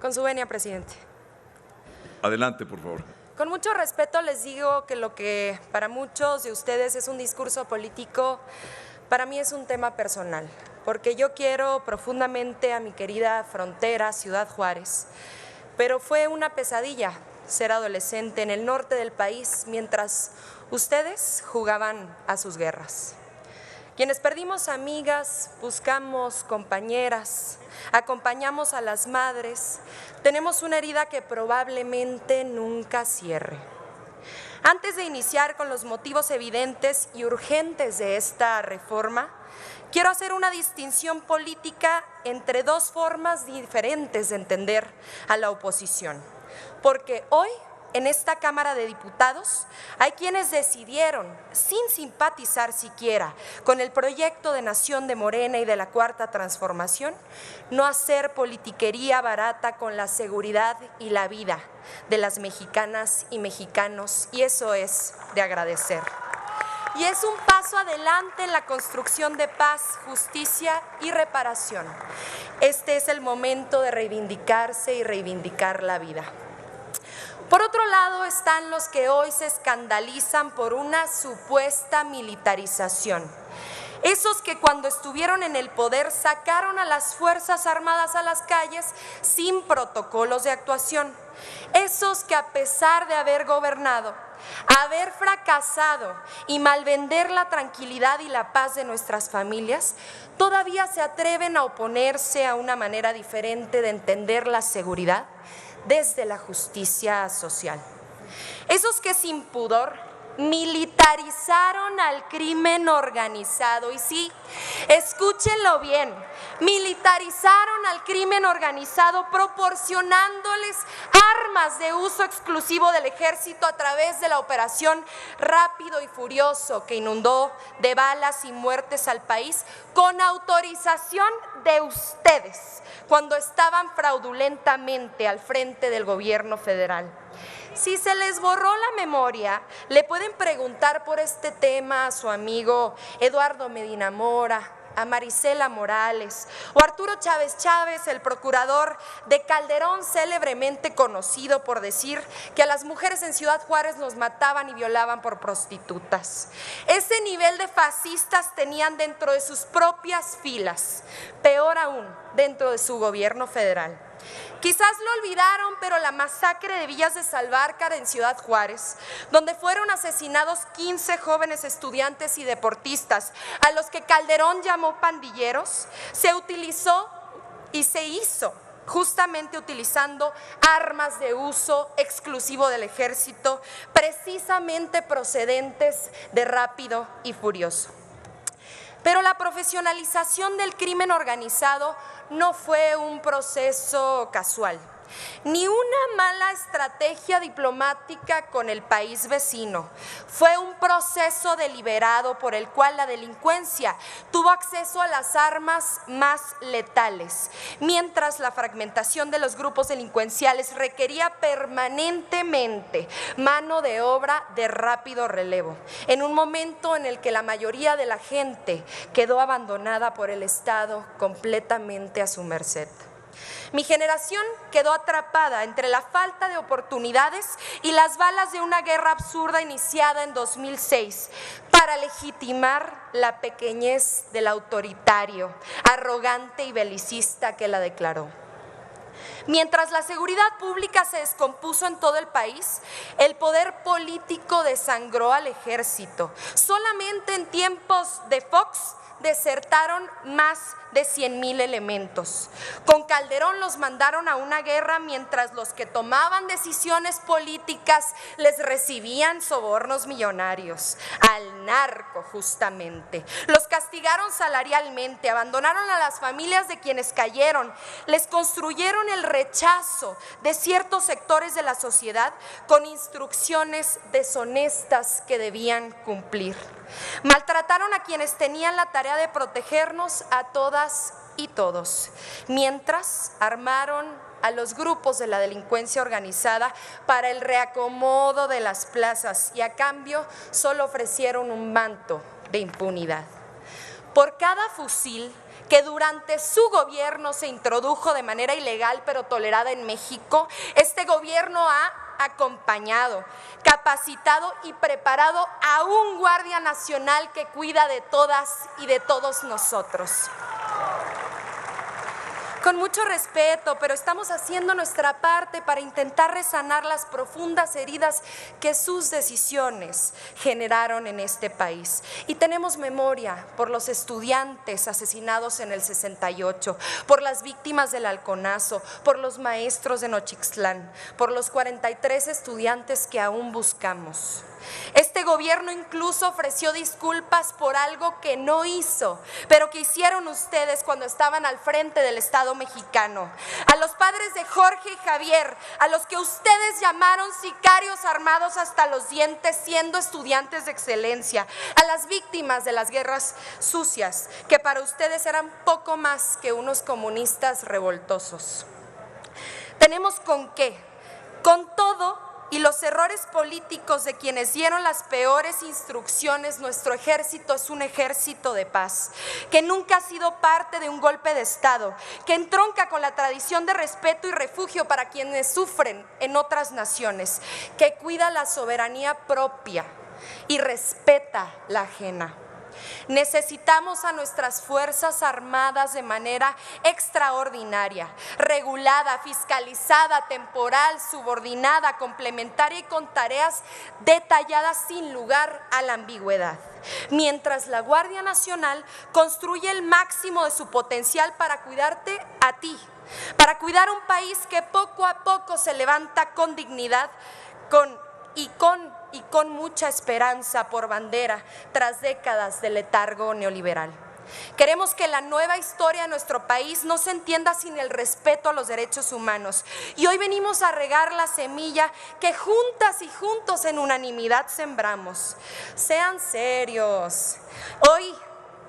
Con su venia, presidente. Adelante, por favor. Con mucho respeto les digo que lo que para muchos de ustedes es un discurso político, para mí es un tema personal, porque yo quiero profundamente a mi querida frontera, Ciudad Juárez, pero fue una pesadilla ser adolescente en el norte del país mientras ustedes jugaban a sus guerras. Quienes perdimos amigas, buscamos compañeras, acompañamos a las madres, tenemos una herida que probablemente nunca cierre. Antes de iniciar con los motivos evidentes y urgentes de esta reforma, quiero hacer una distinción política entre dos formas diferentes de entender a la oposición, porque hoy en esta Cámara de Diputados hay quienes decidieron, sin simpatizar siquiera con el proyecto de nación de Morena y de la Cuarta Transformación, no hacer politiquería barata con la seguridad y la vida de las mexicanas y mexicanos, y eso es de agradecer. Y es un paso adelante en la construcción de paz, justicia y reparación. Este es el momento de reivindicarse y reivindicar la vida. Por otro lado están los que hoy se escandalizan por una supuesta militarización. Esos que cuando estuvieron en el poder sacaron a las Fuerzas Armadas a las calles sin protocolos de actuación. Esos que a pesar de haber gobernado, haber fracasado y malvender la tranquilidad y la paz de nuestras familias, todavía se atreven a oponerse a una manera diferente de entender la seguridad desde la justicia social. Esos que sin pudor militarizaron al crimen organizado, y sí, escúchenlo bien, militarizaron al crimen organizado proporcionándoles armas de uso exclusivo del ejército a través de la operación Rápido y Furioso que inundó de balas y muertes al país con autorización de ustedes cuando estaban fraudulentamente al frente del gobierno federal. Si se les borró la memoria, le pueden preguntar por este tema a su amigo Eduardo Medina Mora, a Marisela Morales o Arturo Chávez Chávez, el procurador de Calderón, célebremente conocido por decir que a las mujeres en Ciudad Juárez nos mataban y violaban por prostitutas. Ese nivel de fascistas tenían dentro de sus propias filas, peor aún, dentro de su gobierno federal. Quizás lo olvidaron, pero la masacre de Villas de Salvarcar en Ciudad Juárez, donde fueron asesinados 15 jóvenes estudiantes y deportistas, a los que Calderón llamó pandilleros, se utilizó y se hizo justamente utilizando armas de uso exclusivo del ejército, precisamente procedentes de Rápido y Furioso. Pero la profesionalización del crimen organizado no fue un proceso casual, ni una mala estrategia diplomática con el país vecino. Fue un proceso deliberado por el cual la delincuencia tuvo acceso a las armas más letales, mientras la fragmentación de los grupos delincuenciales requería permanentemente mano de obra de rápido relevo, en un momento en el que la mayoría de la gente quedó abandonada por el Estado completamente a su merced. Mi generación quedó atrapada entre la falta de oportunidades y las balas de una guerra absurda iniciada en 2006 para legitimar la pequeñez del autoritario, arrogante y belicista que la declaró. Mientras la seguridad pública se descompuso en todo el país, el poder político desangró al ejército. Solamente en tiempos de Fox desertaron más de 100,000 elementos. Con Calderón los mandaron a una guerra mientras los que tomaban decisiones políticas les recibían sobornos millonarios, al narco justamente. Los castigaron salarialmente, abandonaron a las familias de quienes cayeron, les construyeron el rechazo de ciertos sectores de la sociedad con instrucciones deshonestas que debían cumplir. Maltrataron a quienes tenían la tarea de protegernos a todas y todos, mientras armaron a los grupos de la delincuencia organizada para el reacomodo de las plazas y a cambio solo ofrecieron un manto de impunidad. Por cada fusil que durante su gobierno se introdujo de manera ilegal pero tolerada en México, este gobierno ha acompañado, capacitado y preparado a un Guardia Nacional que cuida de todas y de todos nosotros. Con mucho respeto, pero estamos haciendo nuestra parte para intentar resanar las profundas heridas que sus decisiones generaron en este país. Y tenemos memoria por los estudiantes asesinados en el 68, por las víctimas del Halconazo, por los maestros de Nochixtlán, por los 43 estudiantes que aún buscamos. Este gobierno incluso ofreció disculpas por algo que no hizo, pero que hicieron ustedes cuando estaban al frente del Estado mexicano. A los padres de Jorge y Javier, a los que ustedes llamaron sicarios armados hasta los dientes siendo estudiantes de excelencia, a las víctimas de las guerras sucias, que para ustedes eran poco más que unos comunistas revoltosos. Tenemos con qué, con todo y los errores políticos de quienes dieron las peores instrucciones. Nuestro ejército es un ejército de paz, que nunca ha sido parte de un golpe de Estado, que entronca con la tradición de respeto y refugio para quienes sufren en otras naciones, que cuida la soberanía propia y respeta la ajena. Necesitamos a nuestras Fuerzas Armadas de manera extraordinaria, regulada, fiscalizada, temporal, subordinada, complementaria y con tareas detalladas sin lugar a la ambigüedad. Mientras la Guardia Nacional construye el máximo de su potencial para cuidarte a ti, para cuidar un país que poco a poco se levanta con dignidad, con mucha esperanza por bandera tras décadas de letargo neoliberal. Queremos que la nueva historia de nuestro país no se entienda sin el respeto a los derechos humanos. Y hoy venimos a regar la semilla que juntas y juntos en unanimidad sembramos. Sean serios.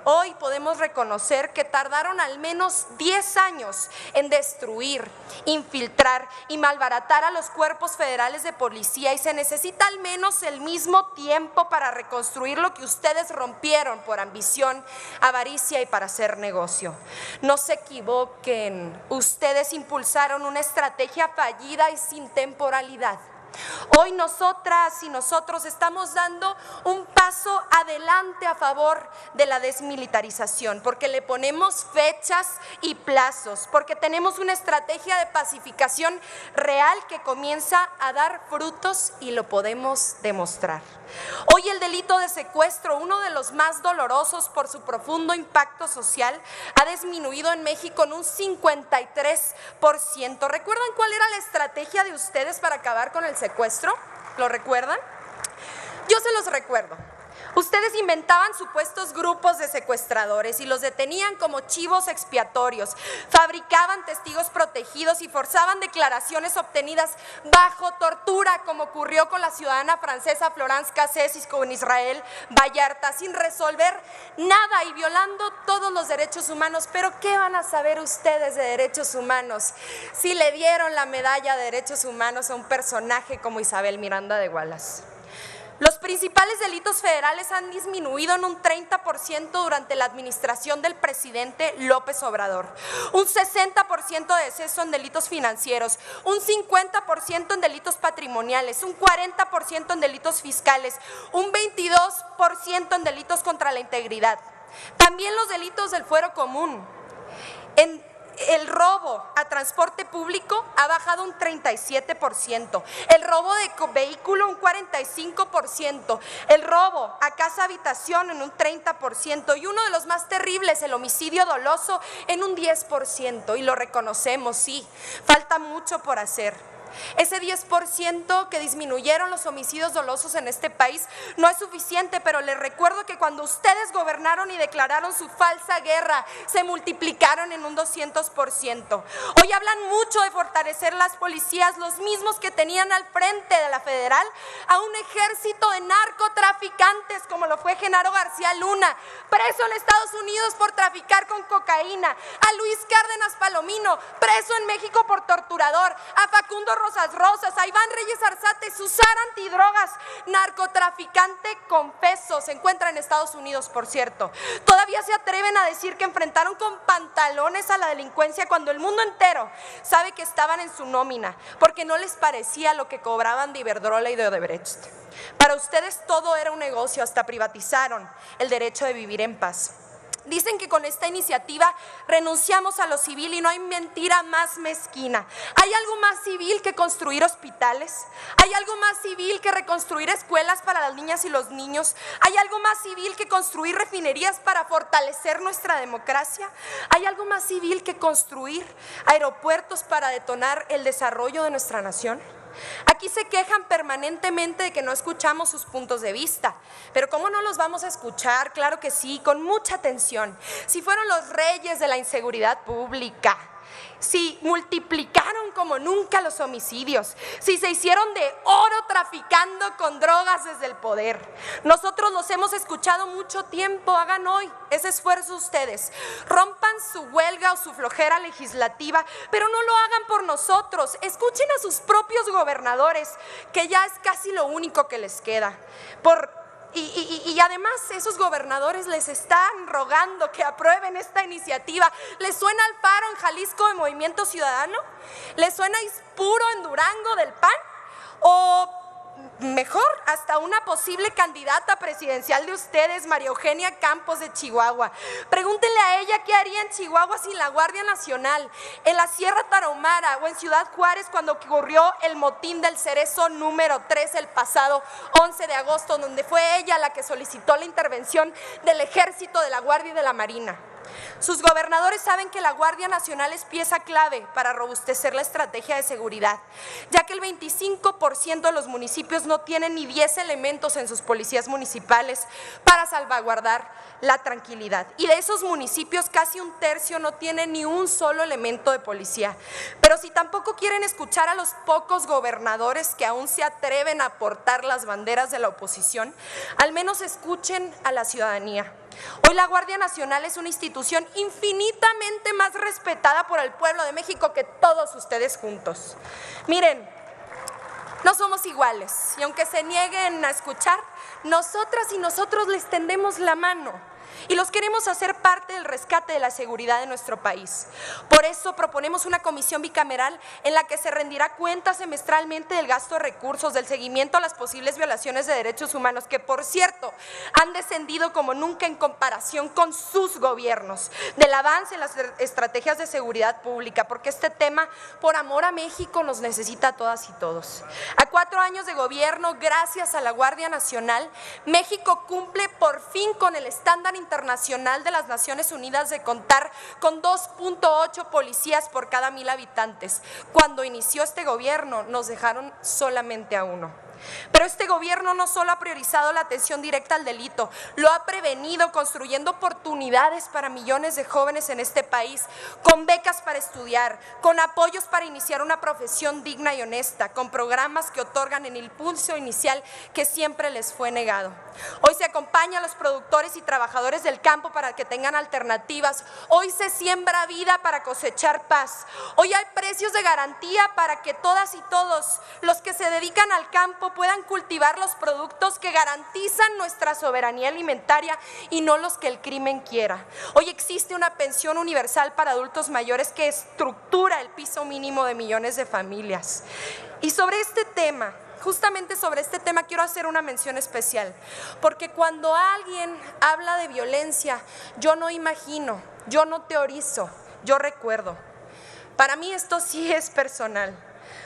Hoy podemos reconocer que tardaron al menos 10 años en destruir, infiltrar y malbaratar a los cuerpos federales de policía, y se necesita al menos el mismo tiempo para reconstruir lo que ustedes rompieron por ambición, avaricia y para hacer negocio. No se equivoquen, ustedes impulsaron una estrategia fallida y sin temporalidad. Hoy nosotras y nosotros estamos dando un paso adelante a favor de la desmilitarización, porque le ponemos fechas y plazos, porque tenemos una estrategia de pacificación real que comienza a dar frutos y lo podemos demostrar. Hoy el delito de secuestro, uno de los más dolorosos por su profundo impacto social, ha disminuido en México en un 53%. ¿Recuerdan cuál era la estrategia de ustedes para acabar con el secuestro? ¿Lo recuerdan? Yo se los recuerdo. Ustedes inventaban supuestos grupos de secuestradores y los detenían como chivos expiatorios, fabricaban testigos protegidos y forzaban declaraciones obtenidas bajo tortura, como ocurrió con la ciudadana francesa Florence Cassés y con Israel Vallarta, sin resolver nada y violando todos los derechos humanos. Pero ¿qué van a saber ustedes de derechos humanos si le dieron la medalla de derechos humanos a un personaje como Isabel Miranda de Wallace? Los principales delitos federales han disminuido en un 30% durante la administración del presidente López Obrador, un 60% de deceso en delitos financieros, un 50% en delitos patrimoniales, un 40% en delitos fiscales, un 22% en delitos contra la integridad. También los delitos del fuero común. El robo a transporte público ha bajado un 37%, el robo de vehículo un 45%, el robo a casa habitación en un 30% y uno de los más terribles, el homicidio doloso, en un 10%. Y lo reconocemos, sí, falta mucho por hacer. Ese 10% que disminuyeron los homicidios dolosos en este país no es suficiente, pero les recuerdo que cuando ustedes gobernaron y declararon su falsa guerra, se multiplicaron en un 200%. Hoy hablan mucho de fortalecer las policías, los mismos que tenían al frente de la federal a un ejército de narcotraficantes, como lo fue Genaro García Luna, preso en Estados Unidos por traficar con cocaína, a Luis Cárdenas Palomino, preso en México por torturador, a Facundo Rosas Rosas, a Iván Reyes Arzate, Susana Antidrogas, narcotraficante confeso, se encuentra en Estados Unidos, por cierto. Todavía se atreven a decir que enfrentaron con pantalones a la delincuencia cuando el mundo entero sabe que estaban en su nómina, porque no les parecía lo que cobraban de Iberdrola y de Odebrecht. Para ustedes todo era un negocio, hasta privatizaron el derecho de vivir en paz. Dicen que con esta iniciativa renunciamos a lo civil y no hay mentira más mezquina. ¿Hay algo más civil que construir hospitales? ¿Hay algo más civil que reconstruir escuelas para las niñas y los niños? ¿Hay algo más civil que construir refinerías para fortalecer nuestra democracia? ¿Hay algo más civil que construir aeropuertos para detonar el desarrollo de nuestra nación? Aquí se quejan permanentemente de que no escuchamos sus puntos de vista, pero ¿cómo no los vamos a escuchar? Claro que sí, con mucha atención. Si fueron los reyes de la inseguridad pública, si multiplicaron como nunca los homicidios, si se hicieron de oro traficando con drogas desde el poder. Nosotros los hemos escuchado mucho tiempo, hagan hoy ese esfuerzo ustedes. Rompan su huelga o su flojera legislativa, pero no lo hagan por nosotros. Escuchen a sus propios gobernadores, que ya es casi lo único que les queda. Y además esos gobernadores les están rogando que aprueben esta iniciativa. ¿Les suena Alfaro en Jalisco de Movimiento Ciudadano? ¿Les suena Ispuro en Durango del PAN? ¿O mejor, hasta una posible candidata presidencial de ustedes, María Eugenia Campos de Chihuahua? Pregúntenle a ella qué haría en Chihuahua sin la Guardia Nacional, en la Sierra Tarahumara o en Ciudad Juárez cuando ocurrió el motín del Cerezo número 3 el pasado 11 de agosto, donde fue ella la que solicitó la intervención del Ejército, de la Guardia y de la Marina. Sus gobernadores saben que la Guardia Nacional es pieza clave para robustecer la estrategia de seguridad, ya que el 25% de los municipios no tienen ni 10 elementos en sus policías municipales para salvaguardar la tranquilidad. Y de esos municipios casi un tercio no tiene ni un solo elemento de policía. Pero si tampoco quieren escuchar a los pocos gobernadores que aún se atreven a portar las banderas de la oposición, al menos escuchen a la ciudadanía. Hoy la Guardia Nacional es una institución infinitamente más respetada por el pueblo de México que todos ustedes juntos. Miren, no somos iguales y aunque se nieguen a escuchar, nosotras y nosotros les tendemos la mano y los queremos hacer parte del rescate de la seguridad de nuestro país. Por eso proponemos una comisión bicameral en la que se rendirá cuenta semestralmente del gasto de recursos, del seguimiento a las posibles violaciones de derechos humanos, que por cierto han descendido como nunca en comparación con sus gobiernos, del avance en las estrategias de seguridad pública, porque este tema, por amor a México, nos necesita a todas y todos. A 4 años de gobierno, gracias a la Guardia Nacional, México cumple por fin con el estándar internacional de las Naciones Unidas de contar con 2.8 policías por cada 1000 habitantes. Cuando inició este gobierno nos dejaron solamente a 1. Pero este gobierno no solo ha priorizado la atención directa al delito, lo ha prevenido construyendo oportunidades para millones de jóvenes en este país, con becas para estudiar, con apoyos para iniciar una profesión digna y honesta, con programas que otorgan el impulso inicial que siempre les fue negado. Hoy se acompaña a los productores y trabajadores del campo para que tengan alternativas. Hoy se siembra vida para cosechar paz. Hoy hay precios de garantía para que todas y todos los que se dedican al campo puedan cultivar los productos que garantizan nuestra soberanía alimentaria y no los que el crimen quiera. Hoy existe una pensión universal para adultos mayores que estructura el piso mínimo de millones de familias. Y sobre este tema, justamente sobre este tema quiero hacer una mención especial, porque cuando alguien habla de violencia, yo no imagino, yo no teorizo, yo recuerdo. Para mí esto sí es personal,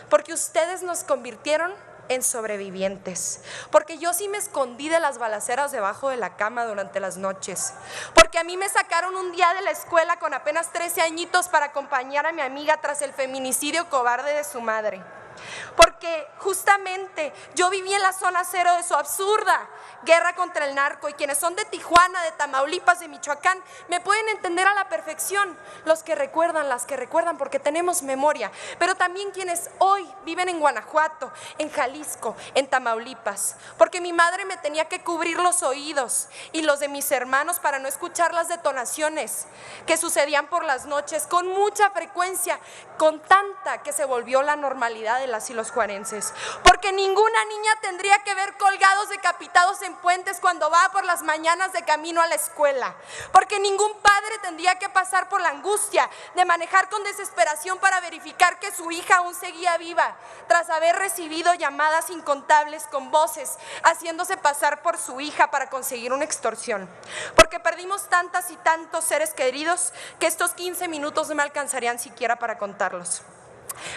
porque ustedes nos convirtieron en sobrevivientes, porque yo sí me escondí de las balaceras debajo de la cama durante las noches, porque a mí me sacaron un día de la escuela con apenas 13 añitos para acompañar a mi amiga tras el feminicidio cobarde de su madre, porque justamente yo viví en la zona cero de su absurda guerra contra el narco, y quienes son de Tijuana, de Tamaulipas, de Michoacán, me pueden entender a la perfección, los que recuerdan, las que recuerdan, porque tenemos memoria, pero también quienes hoy viven en Guanajuato, en Jalisco, en Tamaulipas, porque mi madre me tenía que cubrir los oídos y los de mis hermanos para no escuchar las detonaciones que sucedían por las noches con mucha frecuencia, con tanta que se volvió la normalidad de las y los juarenses, porque ninguna niña tendría que ver colgados decapitados en puentes cuando va por las mañanas de camino a la escuela, porque ningún padre tendría que pasar por la angustia de manejar con desesperación para verificar que su hija aún seguía viva, tras haber recibido llamadas incontables con voces haciéndose pasar por su hija para conseguir una extorsión, porque perdimos tantas y tantos seres queridos que estos 15 minutos no me alcanzarían siquiera para contarlos.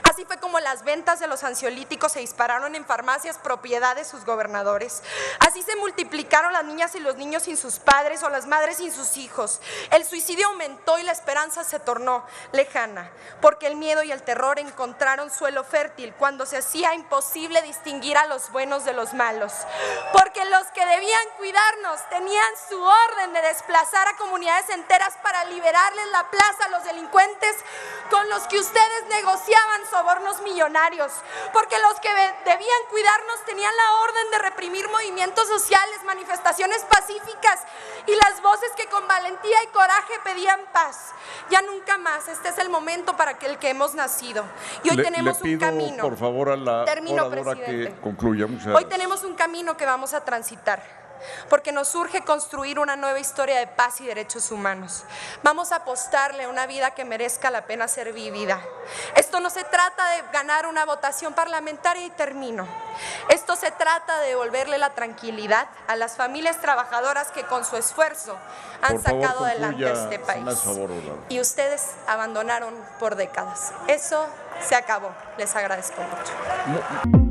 Así fue como las ventas de los ansiolíticos se dispararon en farmacias propiedad de sus gobernadores. Así se multiplicaron las niñas y los niños sin sus padres o las madres sin sus hijos. El suicidio aumentó y la esperanza se tornó lejana, porque el miedo y el terror encontraron suelo fértil cuando se hacía imposible distinguir a los buenos de los malos. Porque los que debían cuidarnos tenían su orden de desplazar a comunidades enteras para liberarles la plaza a los delincuentes con los que ustedes negociaban sobornos millonarios, porque los que debían cuidarnos tenían la orden de reprimir movimientos sociales, manifestaciones pacíficas y las voces que con valentía y coraje pedían paz. Ya nunca más, este es el momento para el que hemos nacido. Y hoy tenemos un camino. Por favor, a la oradora que concluya. Hoy tenemos un camino que vamos a transitar, porque nos urge construir una nueva historia de paz y derechos humanos. Vamos a apostarle a una vida que merezca la pena ser vivida. Esto no se trata de ganar una votación parlamentaria y termino. Esto se trata de devolverle la tranquilidad a las familias trabajadoras que con su esfuerzo han sacado adelante este país. Y ustedes abandonaron por décadas. Eso se acabó. Les agradezco mucho.